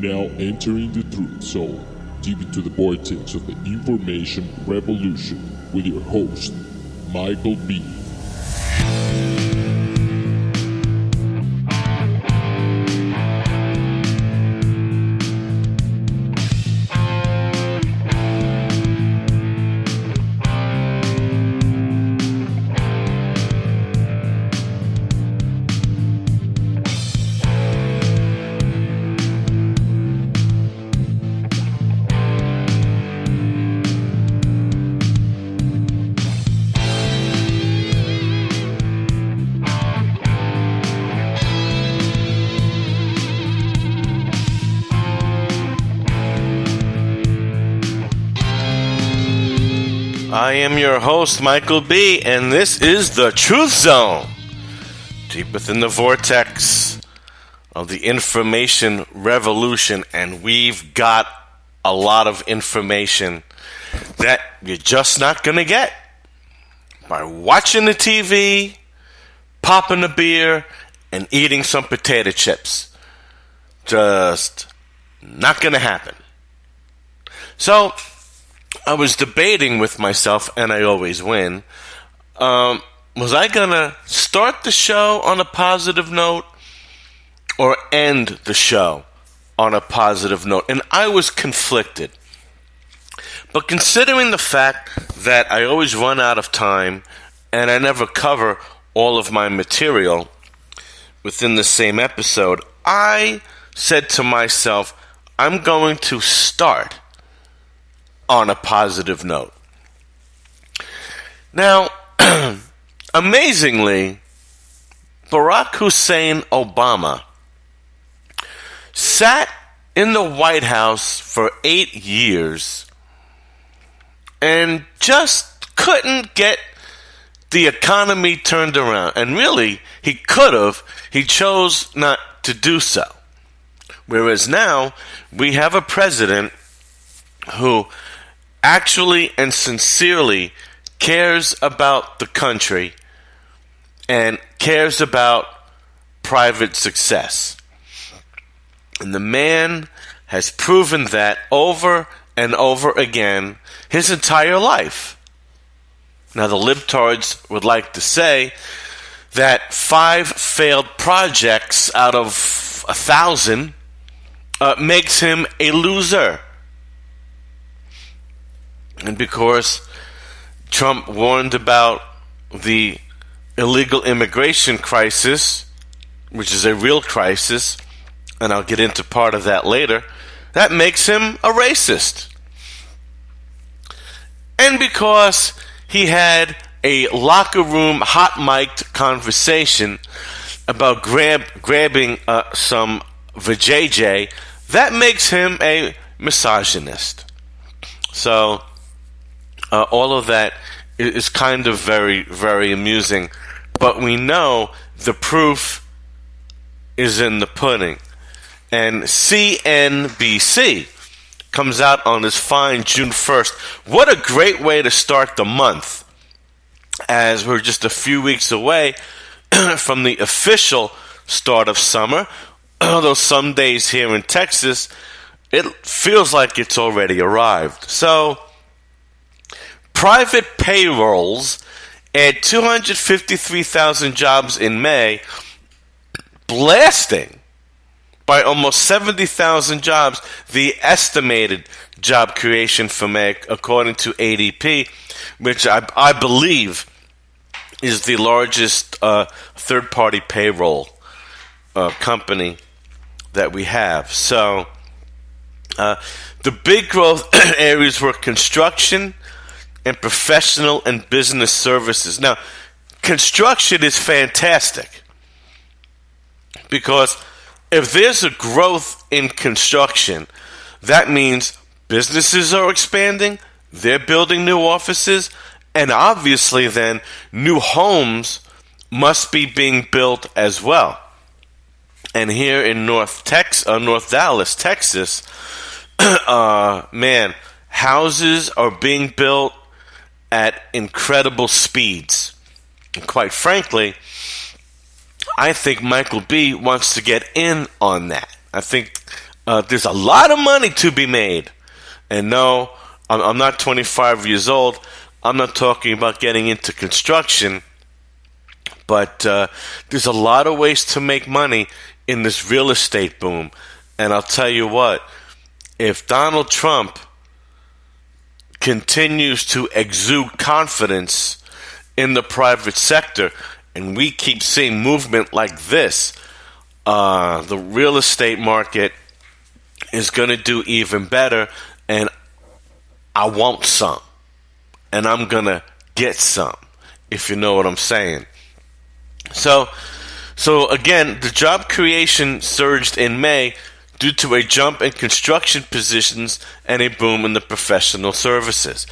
now entering the truth zone, deep into the vortex of the information revolution with your host, Michael B. I am your host, Michael B., and this is the Truth Zone, deep within the vortex of the information revolution, and we've got a lot of information that you're just not going to get by watching the TV, popping a beer, and eating some potato chips. Just not going to happen. So, I was debating with myself, and I always win. Was I going to start the show on a positive note or end the show on a positive note? And I was conflicted. But considering the fact that I always run out of time and I never cover all of my material within the same episode, I said to myself, I'm going to start on a positive note. Now, amazingly, Barack Hussein Obama sat in the White House for 8 years and just couldn't get the economy turned around. And really, he could have. He chose not to do so. Whereas now, we have a president who actually and sincerely cares about the country and cares about private success. And the man has proven that over and over again his entire life. Now, the libtards would like to say that 5 failed projects out of 1,000 makes him a loser. And because Trump warned about the illegal immigration crisis, which is a real crisis, and I'll get into part of that later, that makes him a racist. And because he had a locker room hot-mic'd conversation about grabbing some vajayjay, that makes him a misogynist. So, all of that is kind of very, very amusing. But we know the proof is in the pudding. And CNBC comes out on this fine June 1st. What a great way to start the month, as we're just a few weeks away from the official start of summer. Although some days here in Texas, it feels like it's already arrived. So, private payrolls add 253,000 jobs in May, blasting by almost 70,000 jobs the estimated job creation for May, according to ADP, which I believe is the largest third-party payroll company that we have. So, the big growth areas were construction and professional and business services. Now, construction is fantastic because if there's a growth in construction, that means businesses are expanding, they're building new offices, and obviously then new homes must be being built as well. And here in North Dallas, Texas, man, houses are being built at incredible speeds. And quite frankly, I think Michael B. wants to get in on that. I think There's a lot of money to be made. And no, I'm not 25 years old. I'm not talking about getting into construction. But there's a lot of ways to make money in this real estate boom. And I'll tell you what, if Donald Trump continues to exude confidence in the private sector, and we keep seeing movement like this, the real estate market is going to do even better, and I want some, and I'm going to get some, if you know what I'm saying. So again, the job creation surged in May due to a jump in construction positions and a boom in the professional services.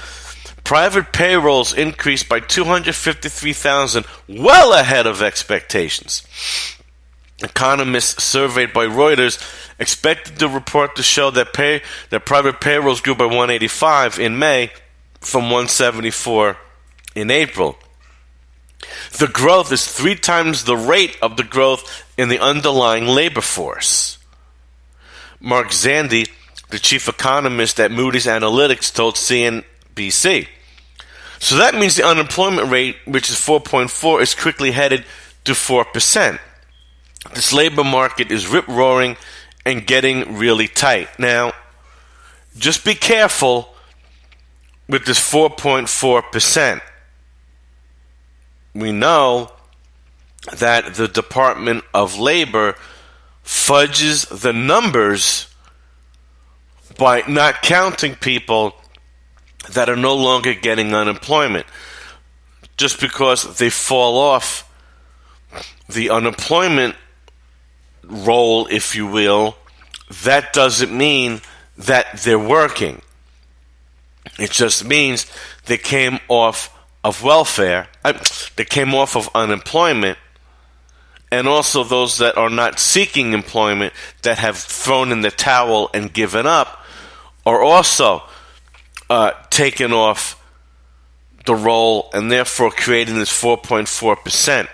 Private payrolls increased by 253,000, well ahead of expectations. Economists surveyed by Reuters expected the report to show that private payrolls grew by 185 in May from 174 in April. The growth is 3 times the rate of the growth in the underlying labor force. Mark Zandi, the chief economist at Moody's Analytics, told CNBC. So that means the unemployment rate, which is 4.4, is quickly headed to 4%. This labor market is rip-roaring and getting really tight. Now, just be careful with this 4.4%. We know that the Department of Labor fudges the numbers by not counting people that are no longer getting unemployment. Just because they fall off the unemployment roll, if you will, that doesn't mean that they're working. It just means they came off of welfare, they came off of unemployment, and also those that are not seeking employment, that have thrown in the towel and given up, are also taken off the roll, and therefore creating this 4.4%.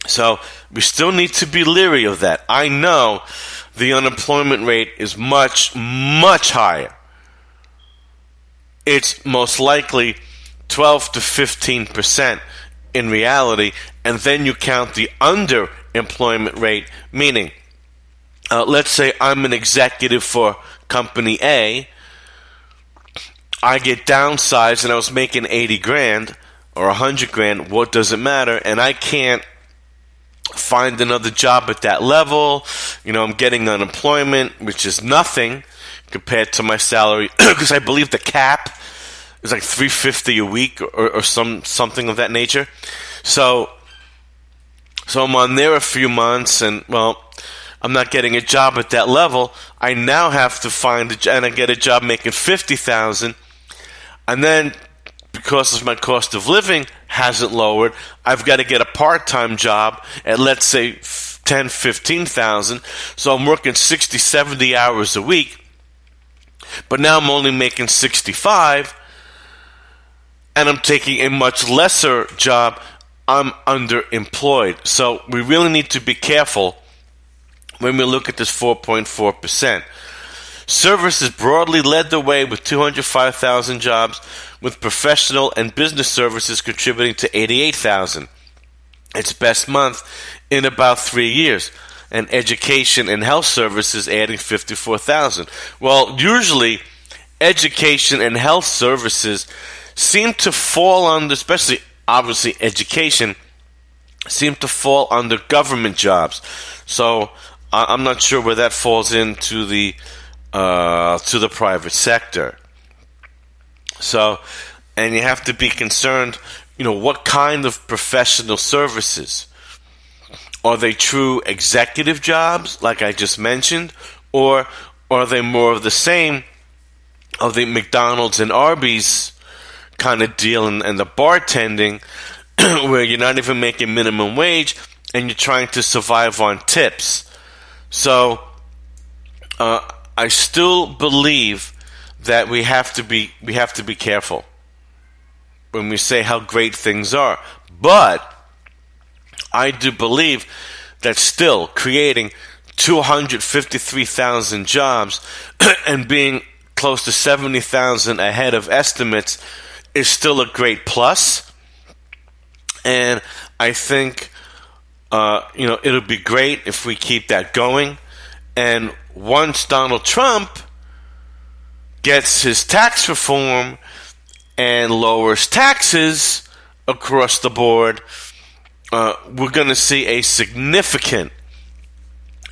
So we still need to be leery of that. I know the unemployment rate is much, much higher. It's most likely 12 to 15% in reality, and then you count the underemployment rate, meaning, let's say I'm an executive for company A, I get downsized and I was making 80 grand or 100 grand, what does it matter? And I can't find another job at that level. I'm getting unemployment, which is nothing compared to my salary, because I believe the cap is like $350 a week or something of that nature. So I'm on there a few months, and I'm not getting a job at that level. I now have to and I get a job making $50,000, and then because of my cost of living hasn't lowered, I've got to get a part-time job at, let's say, $10,000-15,000. So I'm working 60, 70 hours a week, but now I'm only making 65, and I'm taking a much lesser job. I'm underemployed. So we really need to be careful when we look at this 4.4%. Services broadly led the way with 205,000 jobs, with professional and business services contributing to 88,000. Its best month in about 3 years. And education and health services adding 54,000. Well, usually education and health services seem to fall under, especially obviously education, seem to fall under government jobs. So I'm not sure where that falls into the to the private sector. So, and you have to be concerned, what kind of professional services? Are they true executive jobs, like I just mentioned, or are they more of the same of the McDonald's and Arby's kind of deal and the bartending, where you're not even making minimum wage and you're trying to survive on tips? So I still believe that we have to be careful when we say how great things are. But I do believe that still creating 253,000 jobs and being close to 70,000 ahead of estimates is still a great plus. And I think, it'll be great if we keep that going. And once Donald Trump gets his tax reform and lowers taxes across the board, we're going to see a significant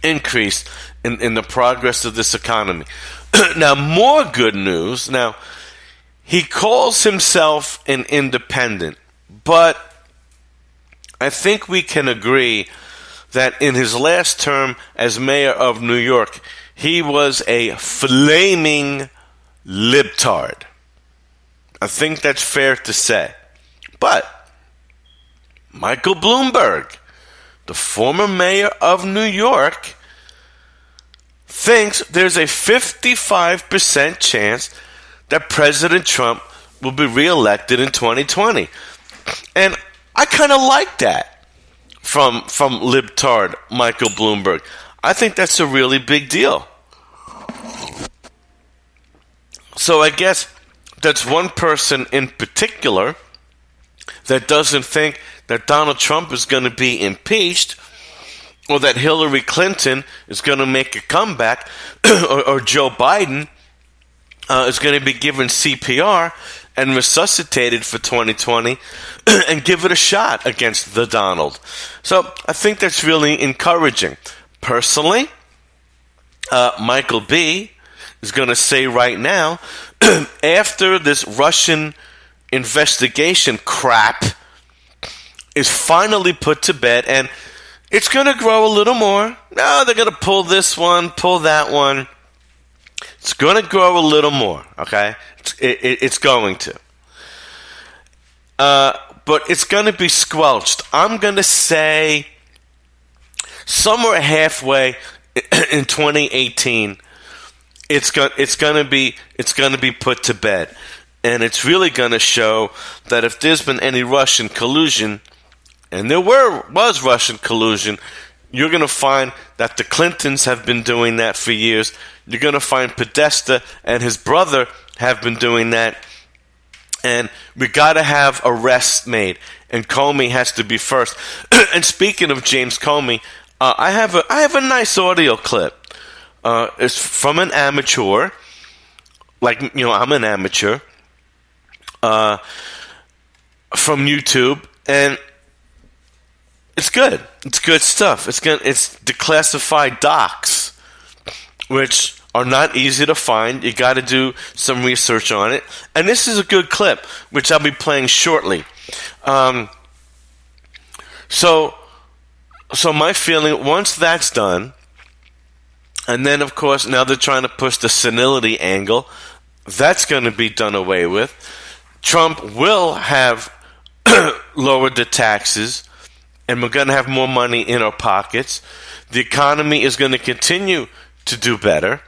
increase in the progress of this economy. Now, more good news. Now, he calls himself an independent, but I think we can agree that in his last term as mayor of New York, he was a flaming libtard. I think that's fair to say. But Michael Bloomberg, the former mayor of New York, thinks there's a 55% chance that President Trump will be reelected in 2020. And I kind of like that from libtard Michael Bloomberg. I think that's a really big deal. So I guess that's one person in particular that doesn't think that Donald Trump is going to be impeached, or that Hillary Clinton is going to make a comeback, or Joe Biden is going to be given CPR and resuscitated for 2020 and give it a shot against the Donald. So I think that's really encouraging. Personally, Michael B. is going to say right now, after this Russian investigation crap is finally put to bed, and it's going to grow a little more. No, they're going to pull this one, pull that one. It's going to grow a little more, okay? It's going to. But it's going to be squelched. I'm going to say somewhere halfway in 2018, it's going to be put to bed. And it's really going to show that if there's been any Russian collusion, and there was Russian collusion, you're going to find that the Clintons have been doing that for years. You're going to find Podesta and his brother have been doing that. And we got to have arrests made. And Comey has to be first. And speaking of James Comey, I have a nice audio clip. It's from an amateur. I'm an amateur. From YouTube. And it's good. It's good stuff. It's declassified docs, which are not easy to find. You got to do some research on it. And this is a good clip, which I'll be playing shortly. So my feeling, once that's done, and then of course now they're trying to push the senility angle, that's going to be done away with. Trump will have lowered the taxes, and we're going to have more money in our pockets. The economy is going to continue to do better.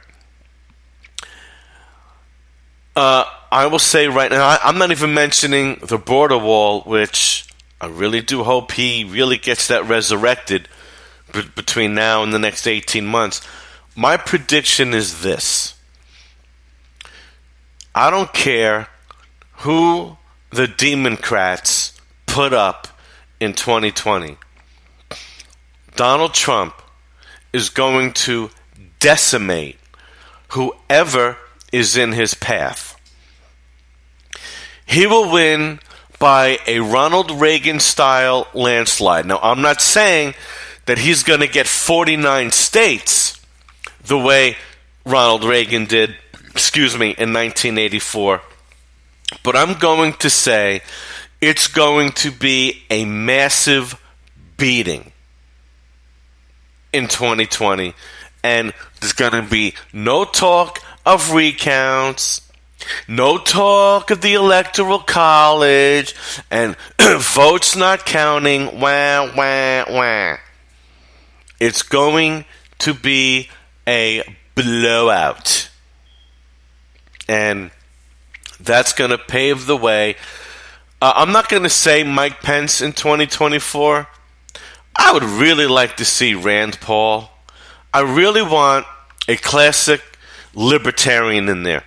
I will say right now, I'm not even mentioning the border wall, which I really do hope he really gets that resurrected between now and the next 18 months. My prediction is this. I don't care who the Democrats put up in 2020. Donald Trump is going to decimate whoever is in his path. He will win by a Ronald Reagan-style landslide. Now, I'm not saying that he's going to get 49 states the way Ronald Reagan did, in 1984. But I'm going to say it's going to be a massive beating in 2020. And there's going to be no talk of recounts, no talk of the Electoral College, and votes not counting, wah, wah, wah. It's going to be a blowout. And that's going to pave the way. I'm not going to say Mike Pence in 2024. I would really like to see Rand Paul. I really want a classic libertarian in there.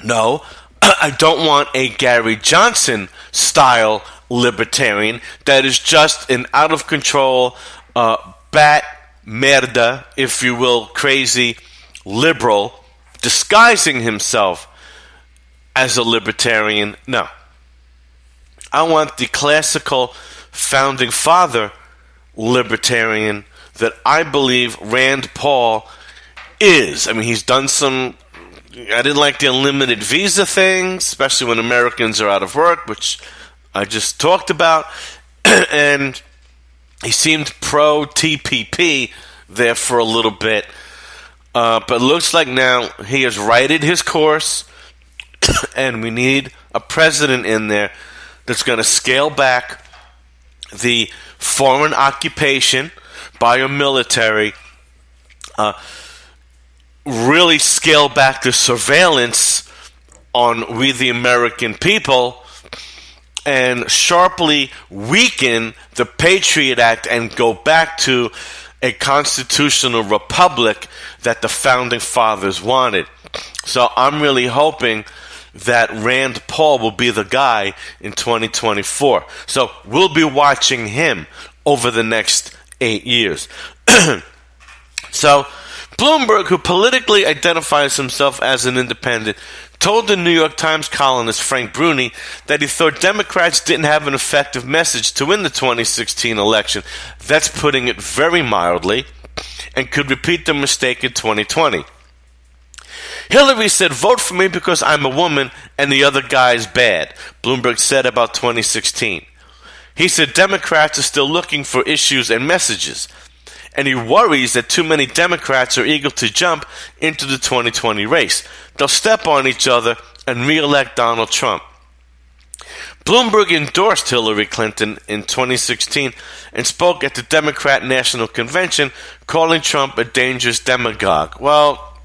No, I don't want a Gary Johnson style libertarian that is just an out of control bat merda, if you will, crazy liberal disguising himself as a libertarian. No. I want the classical founding father libertarian that I believe Rand Paul is. I mean, he's done some... I didn't like the unlimited visa thing, especially when Americans are out of work, which I just talked about. And he seemed pro-TPP there for a little bit. But it looks like now he has righted his course, and we need a president in there that's going to scale back the foreign occupation by a military, really scale back the surveillance on we the American people, and sharply weaken the Patriot Act and go back to a constitutional republic that the founding fathers wanted. So I'm really hoping that Rand Paul will be the guy in 2024. So we'll be watching him over the next 8 years. So Bloomberg, who politically identifies himself as an independent, told the New York Times columnist Frank Bruni that he thought Democrats didn't have an effective message to win the 2016 election. That's putting it very mildly, and could repeat the mistake in 2020. Hillary said, "Vote for me because I'm a woman and the other guy's bad," Bloomberg said about 2016. He said Democrats are still looking for issues and messages, and he worries that too many Democrats are eager to jump into the 2020 race. They'll step on each other and re-elect Donald Trump. Bloomberg endorsed Hillary Clinton in 2016 and spoke at the Democrat National Convention, calling Trump a dangerous demagogue. Well,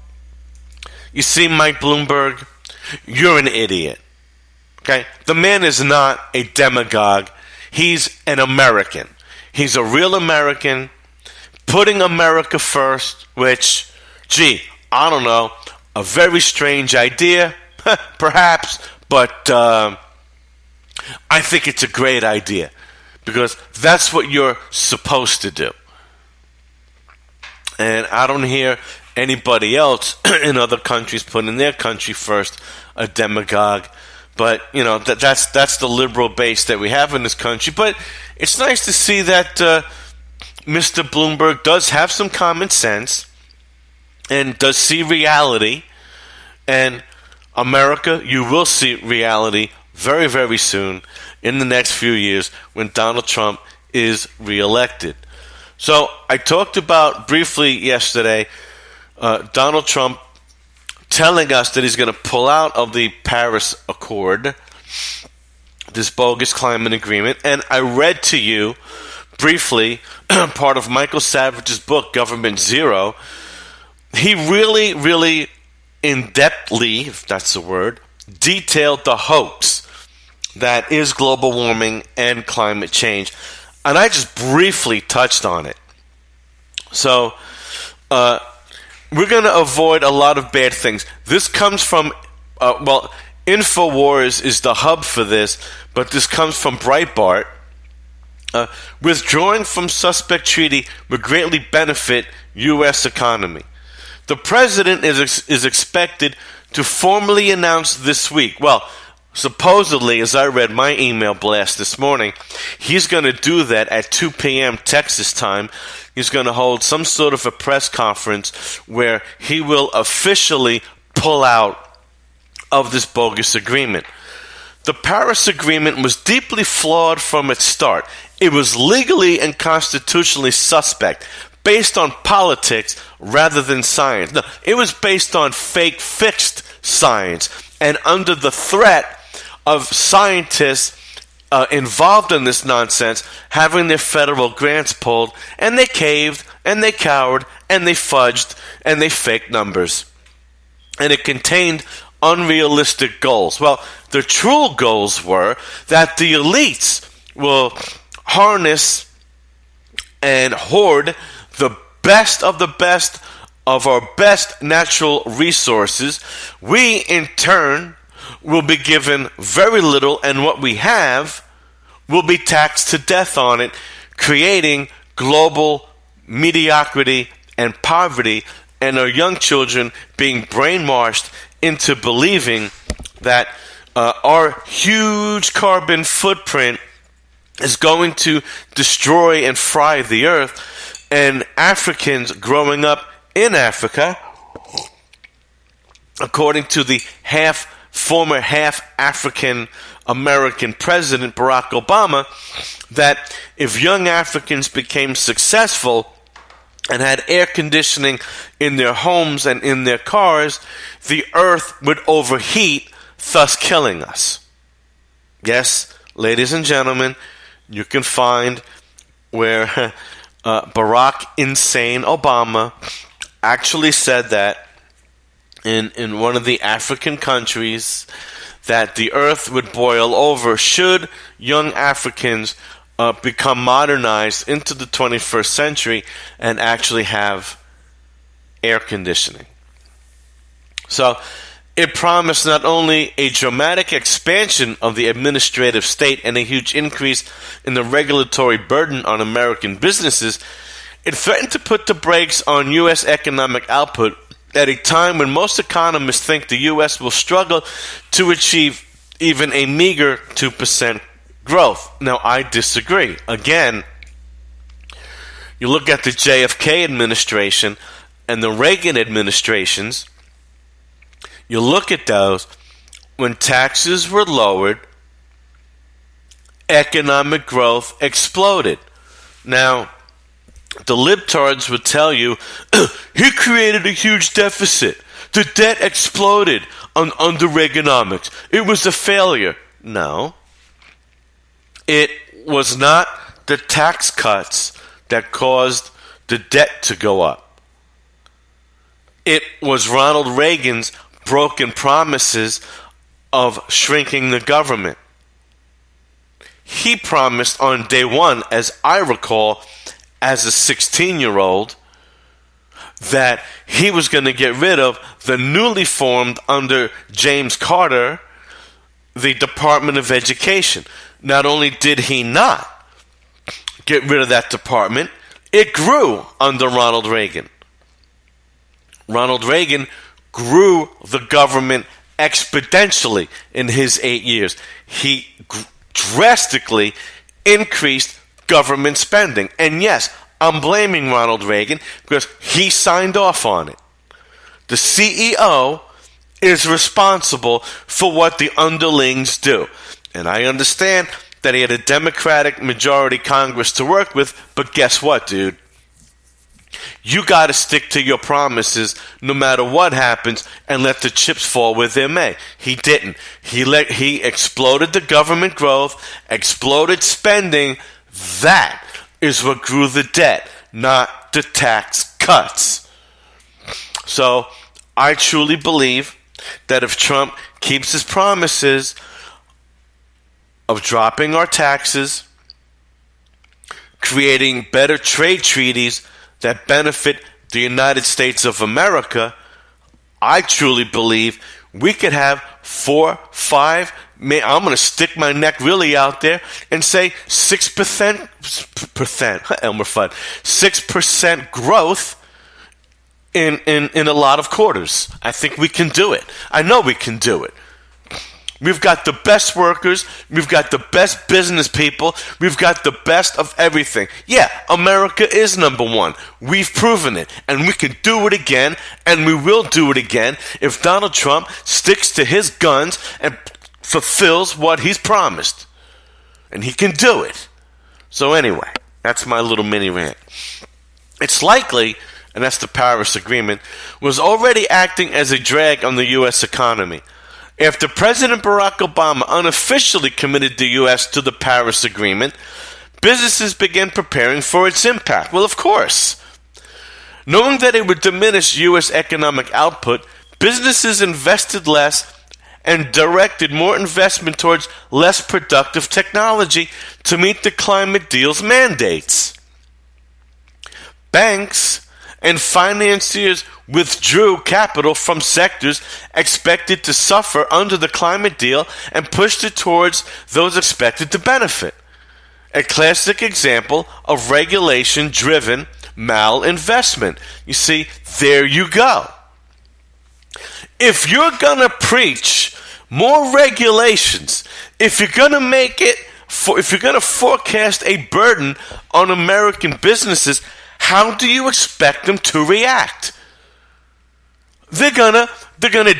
you see, Mike Bloomberg, you're an idiot. Okay? The man is not a demagogue. He's an American. He's a real American, putting America first, which, gee, I don't know, a very strange idea, perhaps, but I think it's a great idea because that's what you're supposed to do. And I don't hear anybody else in other countries putting their country first, a demagogue. But, you know, that's the liberal base that we have in this country. But it's nice to see that Mr. Bloomberg does have some common sense and does see reality. And America, you will see reality very, very soon in the next few years when Donald Trump is reelected. So I talked about briefly yesterday Donald Trump telling us that he's going to pull out of the Paris Accord, this bogus climate agreement. And I read to you briefly part of Michael Savage's book, Government Zero. He really, really in-depthly, if that's the word, detailed the hoax that is global warming and climate change. And I just briefly touched on it. So, we're going to avoid a lot of bad things. This comes from, InfoWars is the hub for this, but this comes from Breitbart. Withdrawing from suspect treaty would greatly benefit U.S. economy. The president is expected to formally announce this week. Well, supposedly, as I read my email blast this morning, he's going to do that at 2 p.m. Texas time. He's going to hold some sort of a press conference where he will officially pull out of this bogus agreement. The Paris Agreement was deeply flawed from its start. It was legally and constitutionally suspect, based on politics rather than science. No, it was based on fake fixed science, and under the threat of scientists involved in this nonsense having their federal grants pulled, and they caved, and they cowered, and they fudged, and they faked numbers. And it contained unrealistic goals. Well, the true goals were that the elites will harness and hoard the best of the best of our best natural resources, we in turn will be given very little, and what we have will be taxed to death on it, creating global mediocrity and poverty, and our young children being brainwashed into believing that our huge carbon footprint is going to destroy and fry the earth, and Africans growing up in Africa, according to the former half African American President Barack Obama, that if young Africans became successful and had air conditioning in their homes and in their cars, the earth would overheat, thus killing us. Yes, ladies and gentlemen, you can find where Barack Insane Obama actually said that in one of the African countries, that the earth would boil over should young Africans become modernized into the 21st century and actually have air conditioning. So it promised not only a dramatic expansion of the administrative state and a huge increase in the regulatory burden on American businesses, it threatened to put the brakes on U.S. economic output at a time when most economists think the U.S. will struggle to achieve even a meager 2% growth. Now, I disagree. Again, you look at the JFK administration and the Reagan administrations, you look at those, when taxes were lowered, economic growth exploded. Now, the libtards would tell you, he created a huge deficit. The debt exploded under Reaganomics. It was a failure. No. It was not the tax cuts that caused the debt to go up. It was Ronald Reagan's broken promises of shrinking the government. He promised on day one, as I recall, as a 16-year-old, that he was going to get rid of the newly formed, under James Carter, the Department of Education. Not only did he not get rid of that department, it grew under Ronald Reagan. Ronald Reagan grew the government exponentially in his 8 years. He drastically increased government spending. And yes, I'm blaming Ronald Reagan because he signed off on it. The CEO is responsible for what the underlings do. And I understand that he had a Democratic majority Congress to work with, but guess what, dude? You got to stick to your promises no matter what happens and let the chips fall where they may. He didn't. He exploded the government growth, exploded spending. That is what grew the debt, not the tax cuts. So I truly believe that if Trump keeps his promises of dropping our taxes, creating better trade treaties that benefit the United States of America, I truly believe we could have 4, 5, I'm going to stick my neck really out there and say 6% growth in a lot of quarters. I think we can do it. I know we can do it. We've got the best workers. We've got the best business people. We've got the best of everything. Yeah, America is number one. We've proven it. And we can do it again. And we will do it again if Donald Trump sticks to his guns and fulfills what he's promised. And he can do it. So anyway, that's my little mini rant. It's likely, and that's the Paris Agreement, was already acting as a drag on the U.S. economy. After President Barack Obama unofficially committed the U.S. to the Paris Agreement, businesses began preparing for its impact. Well, of course. Knowing that it would diminish U.S. economic output, businesses invested less and directed more investment towards less productive technology to meet the climate deal's mandates. Banks and financiers withdrew capital from sectors expected to suffer under the climate deal and pushed it towards those expected to benefit. A classic example of regulation-driven malinvestment. You see, there you go. If you're going to preach more regulations, if you're going to forecast a burden on American businesses, how do you expect them to react? They're gonna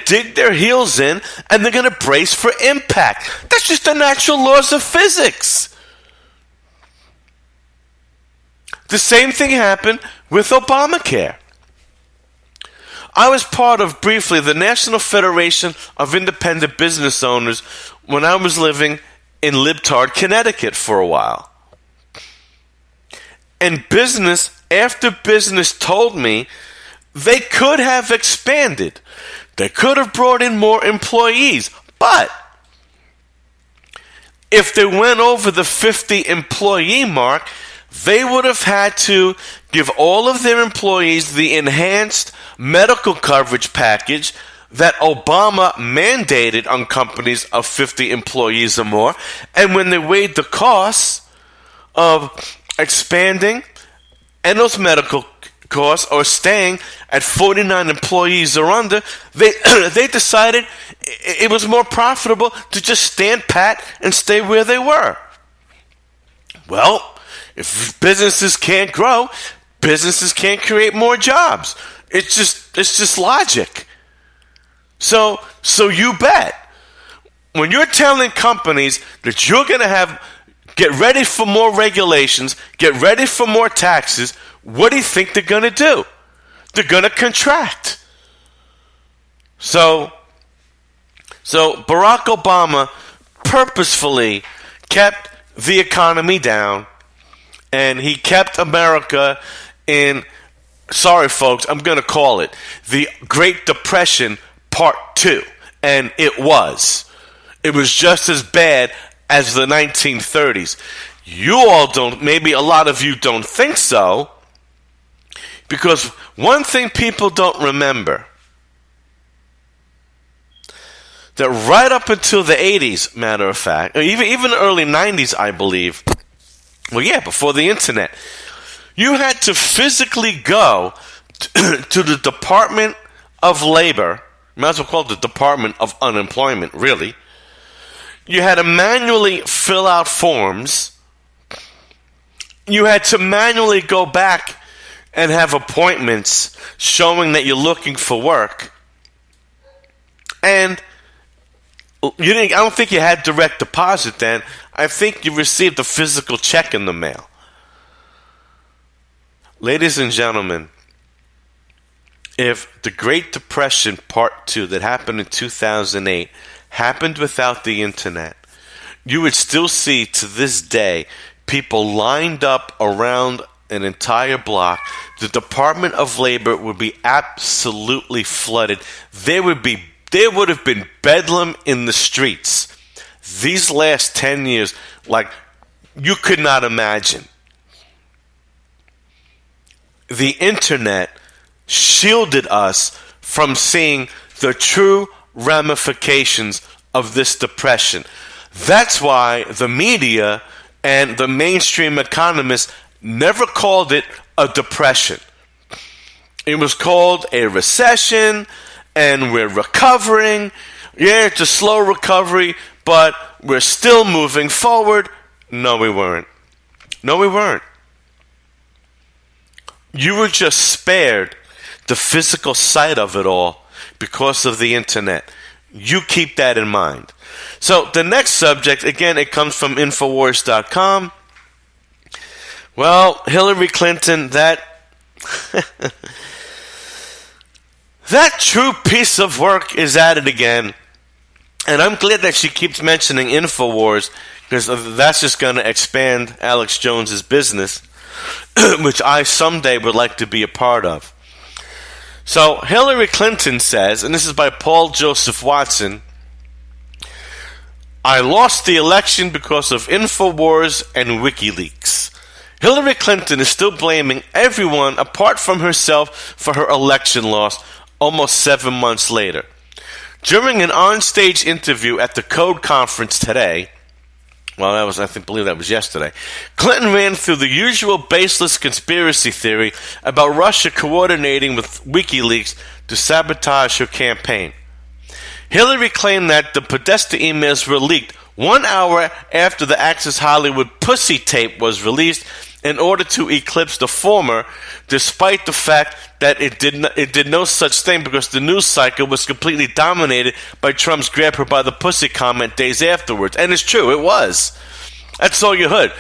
dig their heels in and they're gonna brace for impact. That's just the natural laws of physics. The same thing happened with Obamacare. I was part of, briefly, the National Federation of Independent Business Owners when I was living in Libtard, Connecticut for a while. And business after business told me they could have expanded. They could have brought in more employees. But if they went over the 50 employee mark, they would have had to give all of their employees the enhanced medical coverage package that Obama mandated on companies of 50 employees or more. And when they weighed the costs of expanding and those medical costs or staying at 49 employees or under, they decided it was more profitable to just stand pat and stay where they were. Well, if businesses can't grow, businesses can't create more jobs. It's just logic. So you bet. When you're telling companies that you're going to get ready for more regulations, get ready for more taxes, what do you think they're going to do? They're going to contract. So Barack Obama purposefully kept the economy down, and he kept America in, sorry folks, I'm going to call it the Great Depression Part 2. And it was. It was just as bad as the 1930s. You all don't, maybe a lot of you don't think so, because one thing people don't remember, that right up until the 80s, matter of fact, or even the early 90s, I believe, well, yeah, before the internet, you had to physically go to the Department of Labor, might as well call it the Department of Unemployment, really. You had to manually fill out forms. You had to manually go back and have appointments showing that you're looking for work. And I don't think you had direct deposit then. I think you received a physical check in the mail. Ladies and gentlemen, if the Great Depression Part 2 that happened in 2008 happened without the internet, you would still see to this day people lined up around an entire block. The Department of Labor would be absolutely flooded. There would have been bedlam in the streets. These last 10 years, like you could not imagine. The internet shielded us from seeing the true ramifications of this depression. That's why the media and the mainstream economists never called it a depression. It was called a recession, and we're recovering. Yeah, it's a slow recovery, but we're still moving forward. No, we weren't. No, we weren't. You were just spared the physical sight of it all because of the internet. You keep that in mind. So the next subject, again, it comes from Infowars.com. Well, Hillary Clinton, that true piece of work is at it again. And I'm glad that she keeps mentioning Infowars, because that's just going to expand Alex Jones's business, which I someday would like to be a part of. So Hillary Clinton says, and this is by Paul Joseph Watson, I lost the election because of Infowars and WikiLeaks. Hillary Clinton is still blaming everyone apart from herself for her election loss almost 7 months later. During an on-stage interview at the Code Conference today, I believe that was yesterday, Clinton ran through the usual baseless conspiracy theory about Russia coordinating with WikiLeaks to sabotage her campaign. Hillary claimed that the Podesta emails were leaked 1 hour after the Access Hollywood pussy tape was released in order to eclipse the former, despite the fact that it did no such thing because the news cycle was completely dominated by Trump's grab her by the pussy comment days afterwards. And it's true, it was. That's all you heard.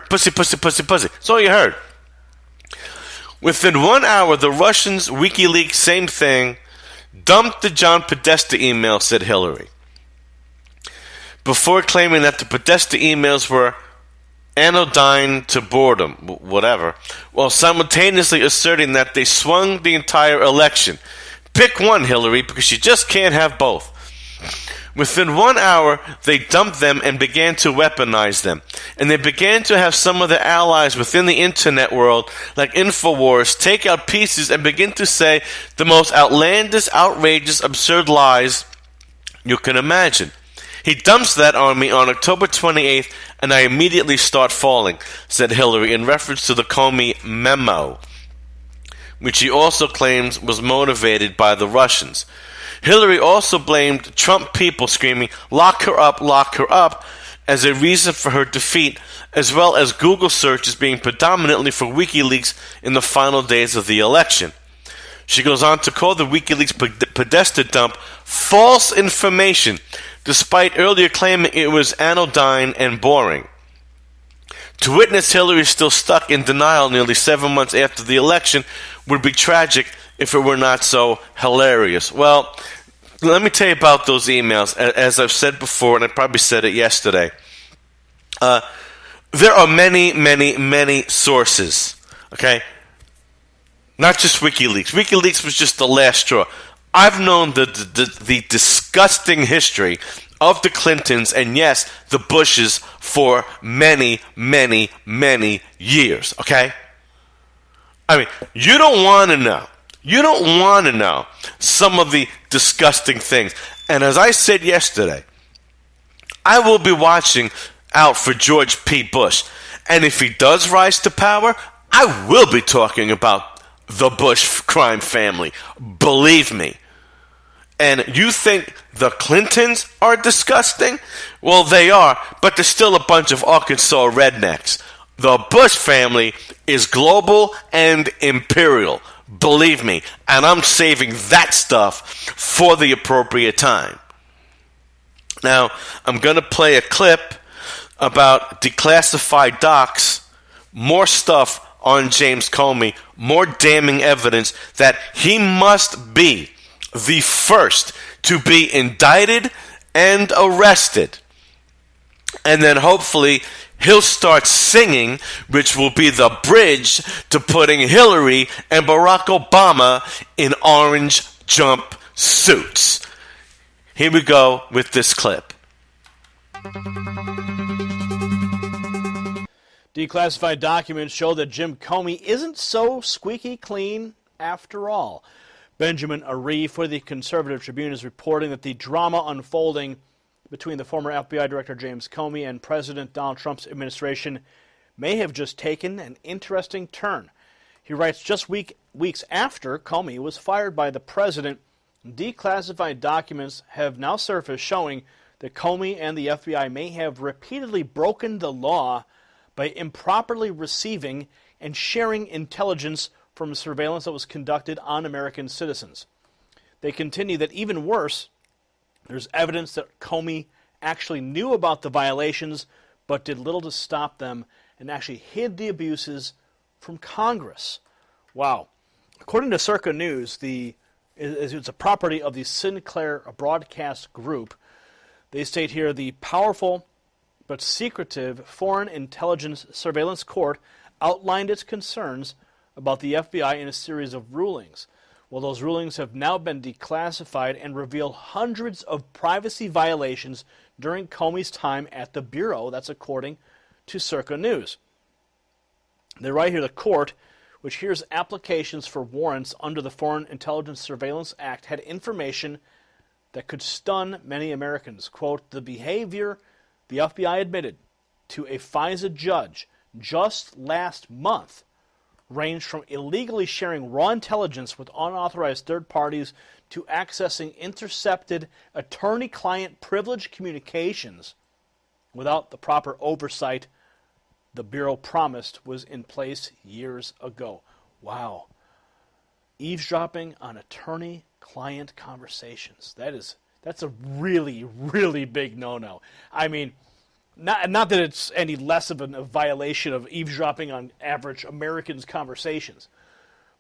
Pussy, pussy, pussy, pussy. That's all you heard. Within 1 hour, the Russians, WikiLeaks, same thing, dumped the John Podesta email, said Hillary, before claiming that the Podesta emails were anodyne to boredom, whatever, while simultaneously asserting that they swung the entire election. Pick one, Hillary, because you just can't have both. Within 1 hour, they dumped them and began to weaponize them. And they began to have some of their allies within the internet world, like Infowars, take out pieces and begin to say the most outlandish, outrageous, absurd lies you can imagine. He dumps that on me on October 28th, and I immediately start falling, said Hillary in reference to the Comey memo, which he also claims was motivated by the Russians. Hillary also blamed Trump people screaming, lock her up, as a reason for her defeat, as well as Google searches being predominantly for WikiLeaks in the final days of the election. She goes on to call the WikiLeaks Podesta dump false information, despite earlier claiming it was anodyne and boring. To witness Hillary still stuck in denial nearly 7 months after the election would be tragic if it were not so hilarious. Well, let me tell you about those emails. As I've said before, and I probably said it yesterday, there are many, many, many sources, okay? Not just WikiLeaks. WikiLeaks was just the last straw. I've known the disgusting history of the Clintons and, yes, the Bushes for many, many, many years, okay? I mean, you don't want to know. You don't want to know some of the disgusting things. And as I said yesterday, I will be watching out for George P. Bush. And if he does rise to power, I will be talking about the Bush crime family. Believe me. And you think the Clintons are disgusting? Well, they are, but they're still a bunch of Arkansas rednecks. The Bush family is global and imperial. Believe me. And I'm saving that stuff for the appropriate time. Now, I'm going to play a clip about declassified docs, more stuff on James Comey, more damning evidence that he must be the first to be indicted and arrested. And then hopefully he'll start singing, which will be the bridge to putting Hillary and Barack Obama in orange jump suits. Here we go with this clip. Declassified documents show that Jim Comey isn't so squeaky clean after all. Benjamin Aree for the Conservative Tribune is reporting that the drama unfolding between the former FBI Director James Comey and President Donald Trump's administration may have just taken an interesting turn. He writes, just weeks after Comey was fired by the president, declassified documents have now surfaced showing that Comey and the FBI may have repeatedly broken the law by improperly receiving and sharing intelligence from surveillance that was conducted on American citizens. They continue that even worse, there's evidence that Comey actually knew about the violations but did little to stop them and actually hid the abuses from Congress. Wow. According to Circa News, it's a property of the Sinclair Broadcast Group. They state here, the powerful but secretive Foreign Intelligence Surveillance Court outlined its concerns about the FBI in a series of rulings. Well, those rulings have now been declassified and reveal hundreds of privacy violations during Comey's time at the Bureau. That's according to Circa News. They write here, the court, which hears applications for warrants under the Foreign Intelligence Surveillance Act, had information that could stun many Americans. Quote, the behavior the FBI admitted to a FISA judge just last month ranged from illegally sharing raw intelligence with unauthorized third parties to accessing intercepted attorney-client privileged communications without the proper oversight the Bureau promised was in place years ago. Wow. Eavesdropping on attorney-client conversations. That's a really, really big no-no. I mean, not that it's any less of a violation of eavesdropping on average Americans' conversations,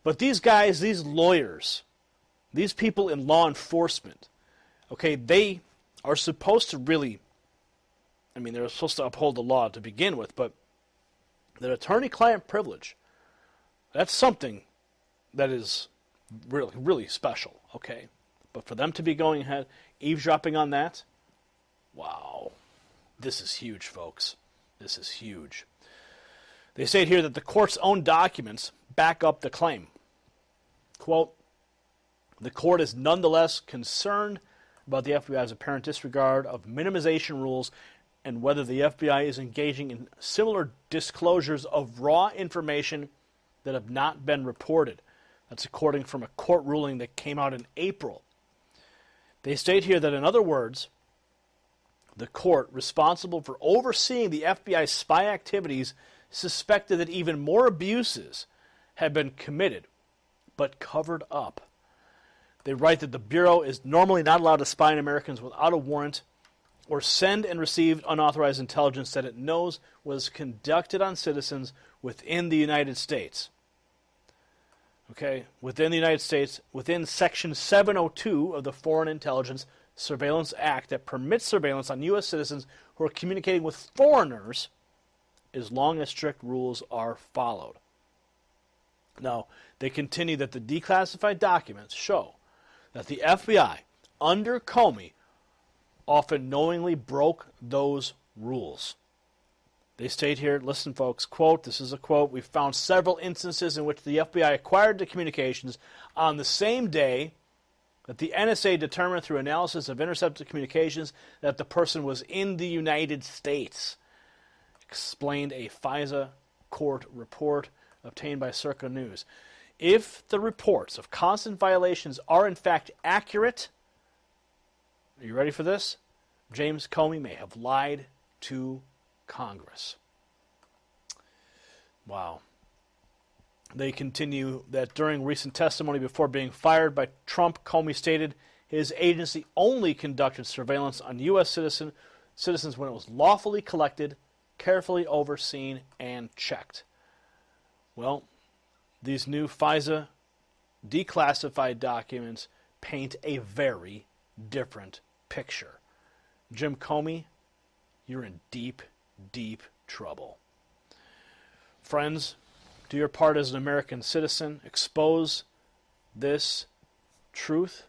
but these guys, these lawyers, these people in law enforcement, okay, they are supposed to really, I mean, they're supposed to uphold the law to begin with, but that attorney-client privilege, that's something that is really, really special, okay? But for them to be going ahead, eavesdropping on that, wow. This is huge, folks. This is huge. They state here that the court's own documents back up the claim. Quote, the court is nonetheless concerned about the FBI's apparent disregard of minimization rules and whether the FBI is engaging in similar disclosures of raw information that have not been reported. That's according from a court ruling that came out in April. They state here that, in other words, the court responsible for overseeing the FBI's spy activities suspected that even more abuses had been committed, but covered up. They write that the Bureau is normally not allowed to spy on Americans without a warrant or send and receive unauthorized intelligence that it knows was conducted on citizens within the United States. Okay, within the United States, within Section 702 of the Foreign Intelligence Surveillance Act that permits surveillance on U.S. citizens who are communicating with foreigners as long as strict rules are followed. Now, they continue that the declassified documents show that the FBI, under Comey, often knowingly broke those rules. They state here, listen folks, quote, this is a quote, we've found several instances in which the FBI acquired the communications on the same day that the NSA determined through analysis of intercepted communications that the person was in the United States, explained a FISA court report obtained by Circa News. If the reports of constant violations are in fact accurate, are you ready for this? James Comey may have lied to Congress. Wow. They continue that during recent testimony before being fired by Trump, Comey stated his agency only conducted surveillance on U.S. citizens when it was lawfully collected, carefully overseen, and checked. Well, these new FISA declassified documents paint a very different picture. Jim Comey, you're in deep, deep trouble. Friends, do your part as an American citizen. Expose this truth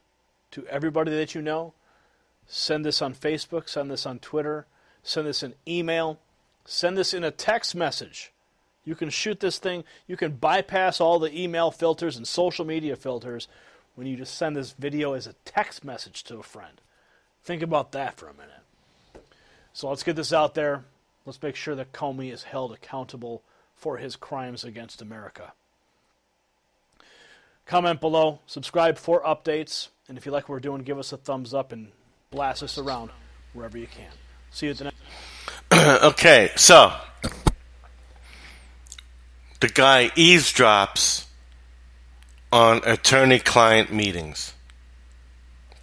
to everybody that you know. Send this on Facebook, send this on Twitter, send this in email, send this in a text message. You can shoot this thing, you can bypass all the email filters and social media filters when you just send this video as a text message to a friend. Think about that for a minute. So let's get this out there. Let's make sure that Comey is held accountable for his crimes against America. Comment below, subscribe for updates, and if you like what we're doing, give us a thumbs up and blast us around wherever you can. See you at the next. Okay, so the guy eavesdrops on attorney-client meetings.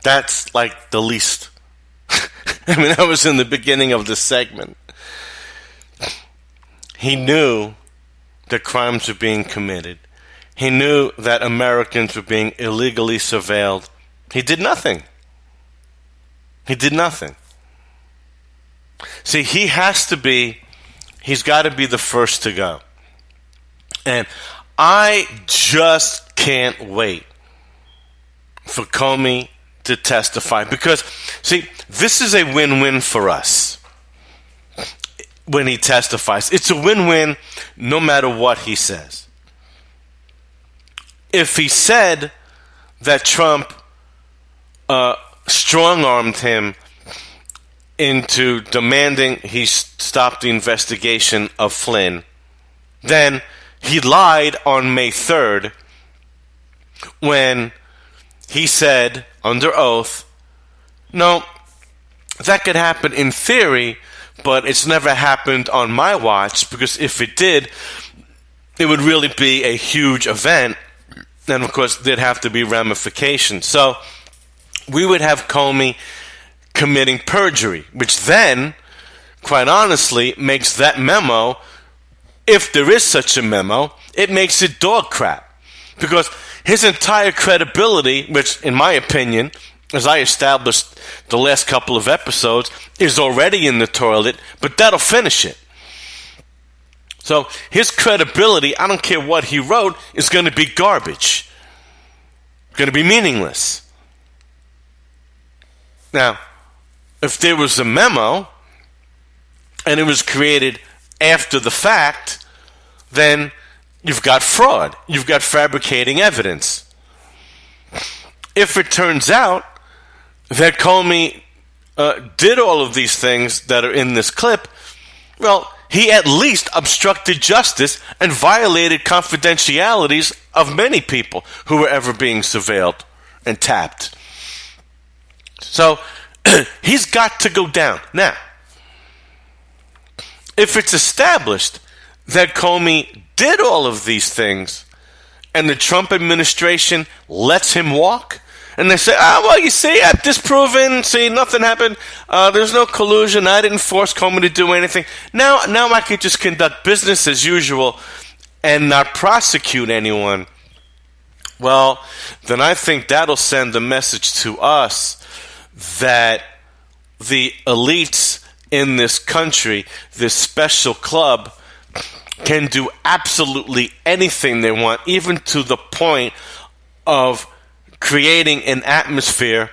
That's like the least. I mean, that was in the beginning of the segment. He knew that crimes were being committed. He knew that Americans were being illegally surveilled. He did nothing. He did nothing. See, he's got to be the first to go. And I just can't wait for Comey to testify because, see, this is a win-win for us. when he testifies. It's a win-win no matter what he says. If he said that Trump strong-armed him into demanding he stop the investigation of Flynn, then he lied on May 3rd when he said under oath, no, that could happen in theory, but it's never happened on my watch, because if it did, it would really be a huge event, and of course there'd have to be ramifications. So we would have Comey committing perjury, which then, quite honestly, makes that memo, if there is such a memo, it makes it dog crap. Because his entire credibility, which in my opinion, as I established the last couple of episodes, is already in the toilet, but that'll finish it. So his credibility, I don't care what he wrote, is going to be garbage. Going to be meaningless. Now, if there was a memo and it was created after the fact, then you've got fraud. You've got fabricating evidence. If it turns out that Comey did all of these things that are in this clip, well, he at least obstructed justice and violated confidentialities of many people who were ever being surveilled and tapped. So he's got to go down. Now, if it's established that Comey did all of these things and the Trump administration lets him walk, and they say, well, you see, I've disproven, see, nothing happened, there's no collusion, I didn't force Comey to do anything, now I could just conduct business as usual and not prosecute anyone, well, then I think that'll send a message to us that the elites in this country, this special club, can do absolutely anything they want, even to the point of creating an atmosphere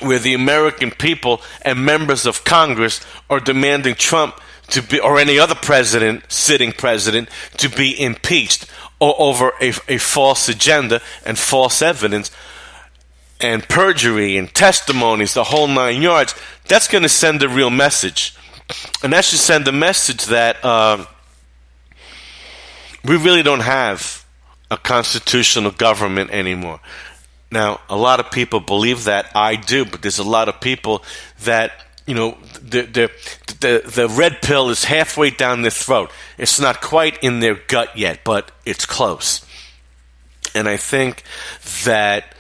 where the American people and members of Congress are demanding Trump to be, or any other president, sitting president, to be impeached over a false agenda and false evidence and perjury and testimonies, the whole 9 yards. That's going to send a real message. And that should send a message that we really don't have a constitutional government anymore. Now, a lot of people believe that. I do, but there's a lot of people that, the red pill is halfway down their throat. It's not quite in their gut yet, but it's close. And I think that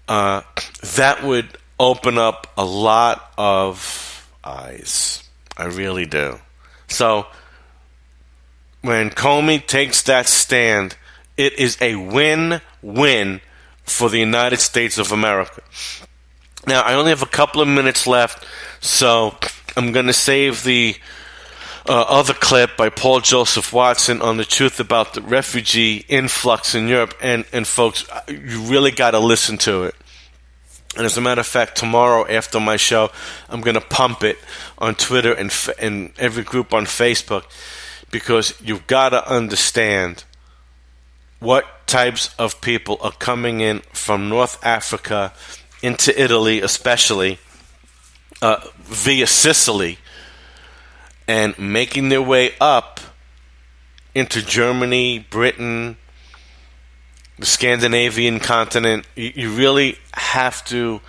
that would open up a lot of eyes. I really do. So, when Comey takes that stand, it is a win-win for the United States of America. Now, I only have a couple of minutes left, so I'm going to save the other clip by Paul Joseph Watson on the truth about the refugee influx in Europe. And folks, you really got to listen to it. And as a matter of fact, tomorrow after my show, I'm going to pump it on Twitter and every group on Facebook, because you've got to understand what types of people are coming in from North Africa into Italy, especially via Sicily, and making their way up into Germany, Britain, the Scandinavian continent. You really have to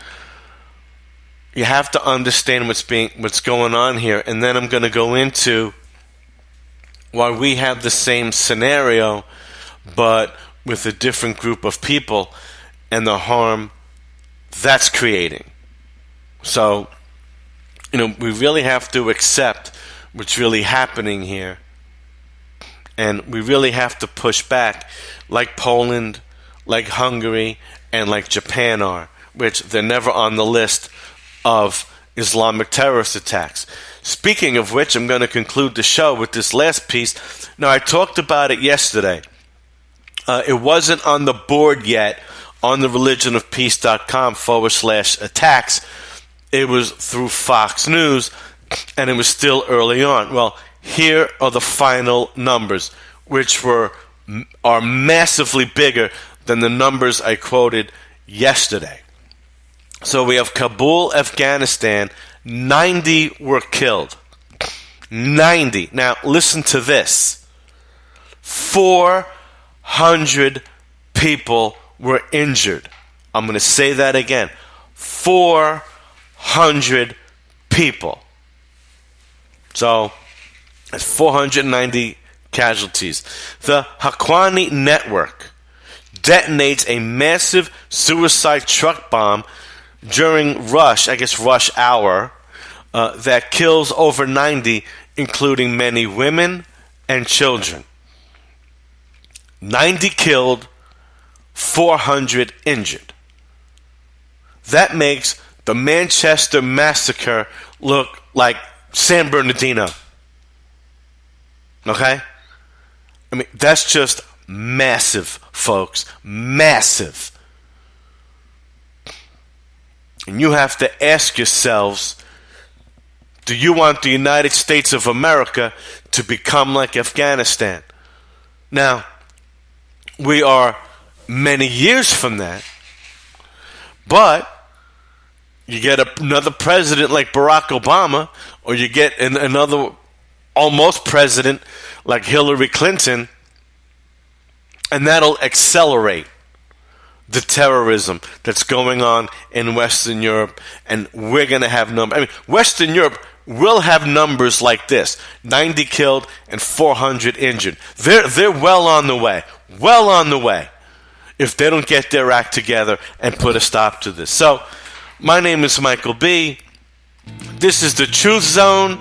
understand what's going on here. And then I'm going to go into why we have the same scenario, but with a different group of people, and the harm that's creating. So, we really have to accept what's really happening here. And we really have to push back, like Poland, like Hungary, and like Japan are, which they're never on the list of Islamic terrorist attacks. Speaking of which, I'm going to conclude the show with this last piece. Now, I talked about it yesterday. It wasn't on the board yet on the religionofpeace.com/attacks. It was through Fox News, and it was still early on. Well, here are the final numbers, which are massively bigger than the numbers I quoted yesterday. So we have Kabul, Afghanistan, 90 were killed. 90. Now listen to this. 400 people were injured. I'm going to say that again. 400 people. So that's 490 casualties. The Haqqani network detonates a massive suicide truck bomb during rush hour, that kills over 90, including many women and children. 90 killed, 400 injured. That makes the Manchester massacre look like San Bernardino. Okay? I mean, that's just massive, folks. Massive. And you have to ask yourselves, do you want the United States of America to become like Afghanistan? Now, we are many years from that, but you get another president like Barack Obama, or you get another almost president like Hillary Clinton, and that'll accelerate the terrorism that's going on in Western Europe, and we're going to have numbers. I mean, Western Europe will have numbers like this: 90 killed and 400 injured. They're well on the way. Well on the way. If they don't get their act together and put a stop to this. So, my name is Michael B. This is the Truth Zone.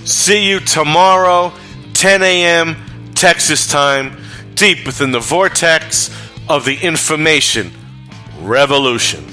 See you tomorrow, 10 a.m. Texas time, deep within the vortex of the information revolution.